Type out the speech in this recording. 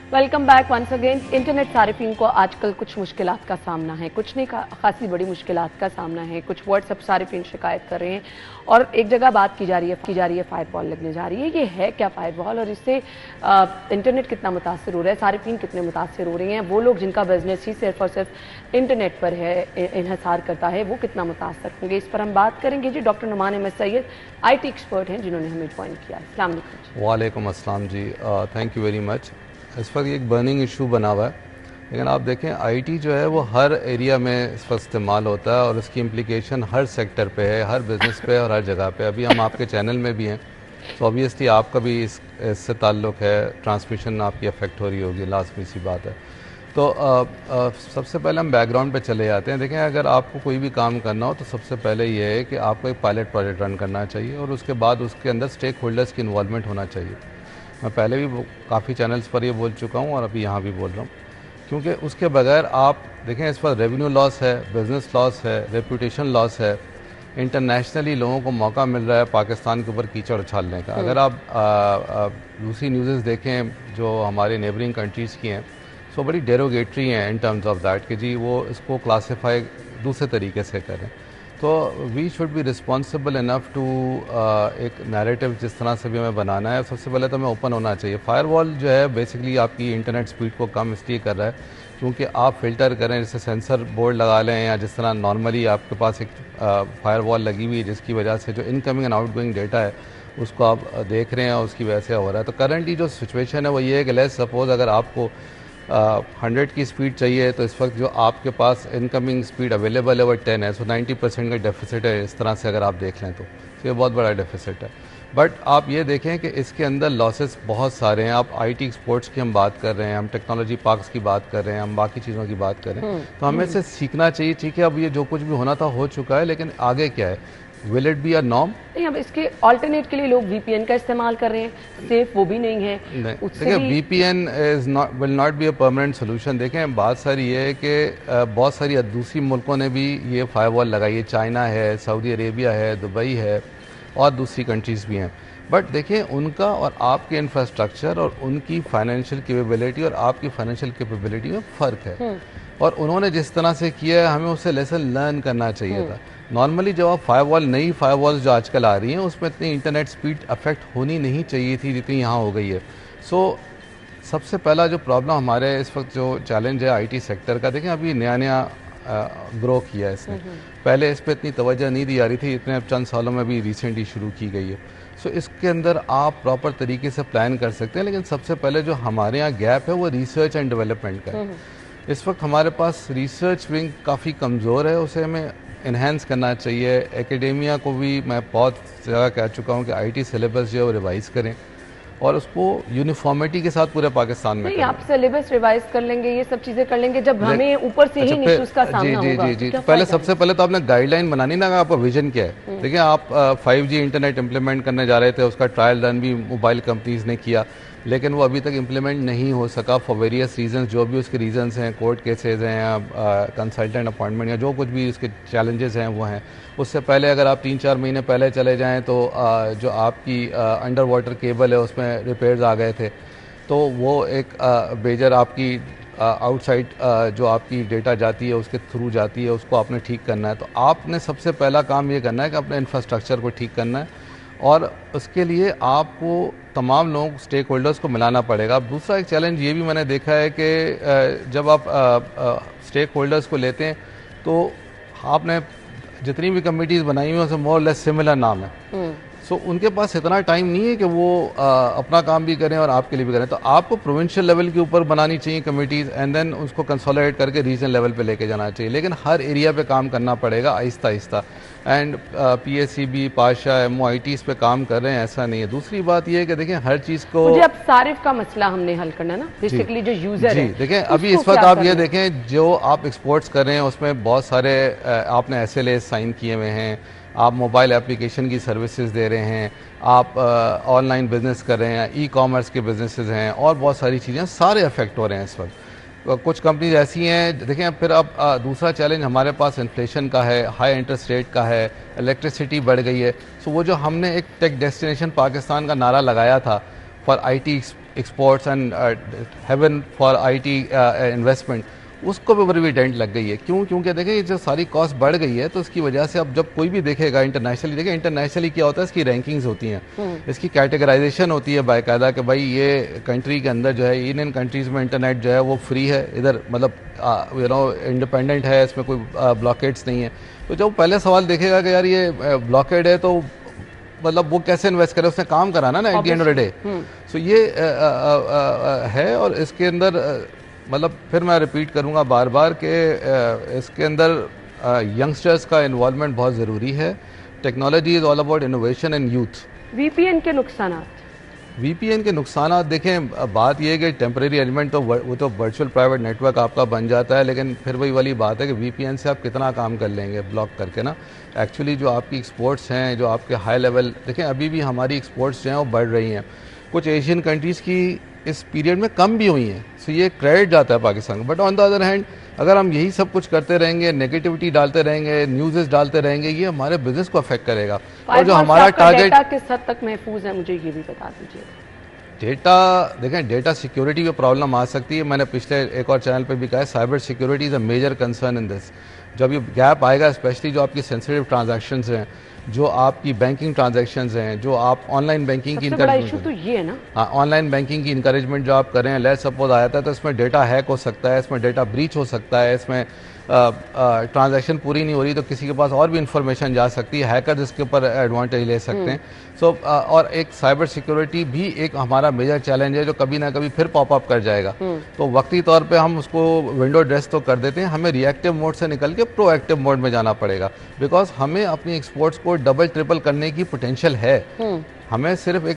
Welcome back once again. Internet सारिफिन को आजकल कुछ मुश्किलात का सामना है, कुछ नहीं खासी बड़ी मुश्किलात का सामना है। कुछ व्हाट्सएप सारिफिन शिकायत कर रहे हैं और एक जगह बात की जा रही है फायरवॉल लगने जा रही है। ये है क्या फायरवॉल और इससे इंटरनेट कितना मुतासर हो रहा है, सारिफिन कितने मुतासर हो रहे हैं, वो लोग जिनका बिजनेस ही सिर्फ और सिर्फ इंटरनेट पर है, इन्हिसार करता है, वो कितना मुतासर होंगे। इस पर हम बात करेंगे जी। Doctor Numan Ahmed Syed IT expert हैं जिन्होंने हमें ज्वाइन किया। अस्सलाम वालेकुम। वालेकुम अस्सलाम जी, थैंक यू वेरी मच। इस वक्त एक बर्निंग इशू बना हुआ है, लेकिन आप देखें आईटी जो है वो हर एरिया में इस वक्त इस्तेमाल होता है और उसकी इम्प्लीकेशन हर सेक्टर पे है, हर बिज़नेस पे और हर जगह पे। अभी हम आपके चैनल में भी हैं तो ऑब्वियसली आपका भी इससे ताल्लुक़ है, ट्रांसमिशन आपकी अफेक्ट हो रही होगी, लाजमी सी बात है। तो सबसे पहले हम बैकग्राउंड पे चले जाते हैं। देखें, अगर आपको कोई भी काम करना हो तो सबसे पहले ये है कि आपको एक पायलट प्रोजेक्ट रन करना चाहिए और उसके बाद उसके अंदर स्टेक होल्डर्स की इन्वॉल्वमेंट होना चाहिए। मैं पहले भी काफ़ी चैनल्स पर ये बोल चुका हूँ और अभी यहाँ भी बोल रहा हूँ, क्योंकि उसके बगैर आप देखें इस पर रेवेन्यू लॉस है, बिज़नेस लॉस है, रेपूटेशन लॉस है, इंटरनेशनली लोगों को मौका मिल रहा है पाकिस्तान के ऊपर कीचड़ उछालने का। अगर आप दूसरी न्यूज़ देखें जो हमारे नेबरिंग कंट्रीज़ की हैं, सो बड़ी डेरोगेटरी हैं इन टर्म्स ऑफ दैट कि जी वो इसको क्लासीफाई दूसरे तरीके से करें। तो we should be responsible enough to एक नैरेटिव जिस तरह से भी हमें बनाना है। सबसे पहले तो हमें ओपन होना चाहिए। फायरवॉल जो है बेसिकली आपकी इंटरनेट स्पीड को कम इसलिए कर रहा है क्योंकि आप फ़िल्टर करें, जैसे सेंसर बोर्ड लगा लें या जिस तरह नॉर्मली आपके पास एक फायरवॉल लगी हुई है जिसकी वजह से जो इनकमिंग एंड आउटगोइंग डेटा है उसको आप देख रहे हैं और उसकी वजह से हो रहा है। तो करंटली जो सिचुएशन है वो ये है कि लेट्स सपोज अगर आपको 100 की स्पीड चाहिए तो इस वक्त जो आपके पास इनकमिंग स्पीड अवेलेबल है वो 10 है। सो 90% का डेफिसिट है। इस तरह से अगर आप देख लें तो ये बहुत बड़ा डेफिसिट है। बट आप ये देखें कि इसके अंदर लॉसेस बहुत सारे हैं। आप IT एक्सपोर्ट्स की हम बात कर रहे हैं, हम टेक्नोलॉजी पार्क्स की बात कर रहे हैं, हम बाकी चीज़ों की बात कर रहे हैं। तो हमें से सीखना चाहिए। ठीक है, अब ये जो कुछ भी होना था हो चुका है, लेकिन आगे क्या है? Will it be a norm? नहीं, अब इसके ऑल्टरनेट के लिए लोग VPN का इस्तेमाल कर रहे हैं, सेफ वो भी नहीं है। देखिए, VPN will not be a permanent solution. देखें, बात सारी ये है कि बहुत सारी दूसरी मुल्कों ने भी ये फायरवॉल लगाई है। चाइना है, सऊदी अरेबिया है, दुबई है और दूसरी कंट्रीज़ भी हैं। बट देखिए, उनका और आपके इंफ्रास्ट्रक्चर और उनकी फाइनेंशियल कैपेबिलिटी और आपकी फाइनेंशियल कैपेबिलिटी में फ़र्क है और उन्होंने जिस तरह से किया है हमें उससे लेसन लर्न करना चाहिए था। नॉर्मली जब आप फायरवॉल, नई फायरवॉल्स जो आजकल आ रही हैं उसमें इतनी इंटरनेट स्पीड अफेक्ट होनी नहीं चाहिए थी जितनी यहाँ हो गई है। सो सबसे पहला जो प्रॉब्लम हमारे इस वक्त जो चैलेंज है IT सेक्टर का, देखें अभी नया ग्रो किया है इसने। पहले इस पर इतनी तवज्जो नहीं दी जा रही थी, इतने अब चंद सालों में भी रिसेंटली शुरू की गई है। सो इसके अंदर आप प्रॉपर तरीके से प्लान कर सकते हैं, लेकिन सबसे पहले जो हमारे यहाँ गैप है वो रिसर्च एंड डेवलपमेंट का है। इस वक्त हमारे पास रिसर्च विंग काफ़ी कमज़ोर है, उसे हमें इन्हेंस करना चाहिए। एकेडेमिया को भी मैं बहुत जगह कह चुका हूँ कि IT सिलेबस जो है वो रिवाइज़ करें और उसको यूनिफॉर्मिटी के साथ पूरे पाकिस्तान में नहीं, आप सिलेबस रिवाइज कर लेंगे, ये सब चीज़ें कर लेंगे जब हमें ऊपर से ही इश्यूज का सामना होगा। जी पहले सबसे पहले तो आपने गाइडलाइन बनानी ना, आपका विजन क्या है। देखिए, आप 5G इंटरनेट इम्प्लीमेंट करने जा रहे थे, उसका ट्रायल रन भी मोबाइल कंपनीज ने किया, लेकिन वो अभी तक इम्प्लीमेंट नहीं हो सका फॉर वेरियस रीजंस। जो भी उसके रीजंस हैं, कोर्ट केसेस हैं या कंसल्टेंट अपॉइंटमेंट या जो कुछ भी उसके चैलेंजेस हैं वो हैं। उससे पहले अगर आप 3-4 महीने पहले चले जाएं तो जो आपकी अंडर वाटर केबल है उसमें रिपेयर्स आ गए थे, तो वो एक मेजर आपकी आउटसाइड जो आपकी डेटा जाती है उसके थ्रू जाती है, उसको आपने ठीक करना है। तो आपने सबसे पहला काम ये करना है कि अपने इंफ्रास्ट्रक्चर को ठीक करना है और उसके लिए आपको तमाम लोग, स्टेक होल्डर्स को मिलाना पड़ेगा। अब दूसरा एक चैलेंज ये भी मैंने देखा है कि जब आप स्टेक होल्डर्स को लेते हैं तो आपने जितनी भी कमिटीज़ बनाई हुई हैं उसमें मोर लेस सिमिलर नाम है। सो उनके पास इतना टाइम नहीं है कि वो अपना काम भी करें और आपके लिए भी करें। तो आपको प्रोविंशियल लेवल के ऊपर बनानी चाहिए कमिटीज़ एंड देन उसको कंसोलिडेट करके रीजनल लेवल पे लेके जाना चाहिए, लेकिन हर एरिया पे काम करना पड़ेगा Aahista Aahista. And PSCB, Pasha, MOIT इस पे काम कर रहे हैं, ऐसा नहीं है। दूसरी बात ये है कि देखें हर चीज़ को, मुझे अब सारिफ का मसला हमने हल करना ना, बेसिकली जो यूजर है। देखें अभी इस वक्त आप ये देखें जो आप एक्सपोर्ट्स कर रहे हैं उसमें बहुत सारे आपने SLA साइन किए हुए हैं, आप मोबाइल एप्लीकेशन की सर्विसेज दे रहे हैं, आप ऑनलाइन बिजनेस कर रहे हैं, E-कॉमर्स के बिजनेसेस हैं और बहुत सारी चीज़ें, सारे अफेक्ट हो रहे हैं इस वक्त। कुछ कंपनीज ऐसी हैं, देखें फिर अब दूसरा चैलेंज हमारे पास इन्फ्लेशन का है, हाई इंटरेस्ट रेट का है, इलेक्ट्रिसिटी बढ़ गई है। सो वो जो हमने एक टेक डेस्टिनेशन पाकिस्तान का नारा लगाया था for IT exports and heaven for IT investment, उसको पे भी डेंट लग गई है। क्यों? क्योंकि देखें ये जो सारी कॉस्ट बढ़ गई है, तो इसकी वजह से अब जब कोई भी देखेगा इंटरनेशनली, देखें इंटरनेशनली क्या होता है, इसकी रैंकिंग्स होती हैं, इसकी कैटेगराइजेशन होती है बाकायदा कि भाई ये कंट्री के अंदर जो है, इन कंट्रीज़ में इंटरनेट जो है वो फ्री है, इधर मतलब यू नो इंडिपेंडेंट है, इसमें कोई ब्लॉकेट्स नहीं है। तो जब पहले सवाल देखेगा कि यार ये ब्लॉकेड है, तो मतलब वो कैसे इन्वेस्ट करे, उसने काम कराना ना at the end of the day. So ये है, और इसके अंदर मतलब फिर मैं रिपीट करूंगा बार बार कि इसके अंदर यंगस्टर्स का इन्वॉल्वमेंट बहुत ज़रूरी है। Technology is all about innovation and youth. VPN के नुकसान, वीपीएन के नुकसान देखें, बात यह है कि टेम्परेरी एलिमेंट तो वो तो वर्चुअल प्राइवेट नेटवर्क आपका बन जाता है, लेकिन फिर वही वाली बात है कि वीपीएन से आप कितना काम कर लेंगे ब्लॉक करके ना। एक्चुअली जो आपकी एक्सपोर्ट्स हैं, जो आपके हाई लेवल, देखें अभी भी हमारी एक्सपोर्ट्स जो हैं वो बढ़ रही हैं, कुछ एशियन कंट्रीज़ की इस पीरियड में कम भी हुई हैं, सो ये क्रेडिट जाता है पाकिस्तान को। But on the other hand अगर हम यही सब कुछ करते रहेंगे, नेगेटिविटी डालते रहेंगे, न्यूज़ डालते रहेंगे, ये हमारे बिजनेस को अफेक्ट करेगा। और जो हमारा टारगेट किस हद तक महफूज है, मुझे ये भी बता दीजिए। डेटा देखें, डेटा सिक्योरिटी में प्रॉब्लम आ सकती है। मैंने पिछले एक और चैनल पे भी कहा है, cyber security is a major concern in this. जब ये गैप आएगा, स्पेशली जो आपकी सेंसिटिव ट्रांजैक्शंस हैं, जो आपकी बैंकिंग ट्रांजैक्शंस हैं, जो आप ऑनलाइन बैंकिंग की बड़ा इशू तो ये है ना, हाँ, ऑनलाइन बैंकिंग की इंकरेजमेंट जो आप कर रहे हैं, लेट्स सपोज आया था, तो इसमें डेटा हैक हो सकता है, इसमें डेटा ब्रीच हो सकता है, इसमें ट्रांजैक्शन पूरी नहीं हो रही तो किसी के पास और भी इंफॉर्मेशन जा सकती है, हैकर इसके ऊपर एडवांटेज ले सकते हैं। सो और एक साइबर सिक्योरिटी भी एक हमारा मेजर चैलेंज है, जो कभी ना कभी फिर पॉपअप कर जाएगा। तो वक्ती तौर पे हम उसको विंडो ड्रेस तो कर देते हैं, हमें रिएक्टिव मोड से निकल के प्रोएक्टिव मोड में जाना पड़ेगा, बिकॉज हमें अपनी एक्सपोर्ट्स को डबल ट्रिपल करने की पोटेंशियल है। हमें सिर्फ एक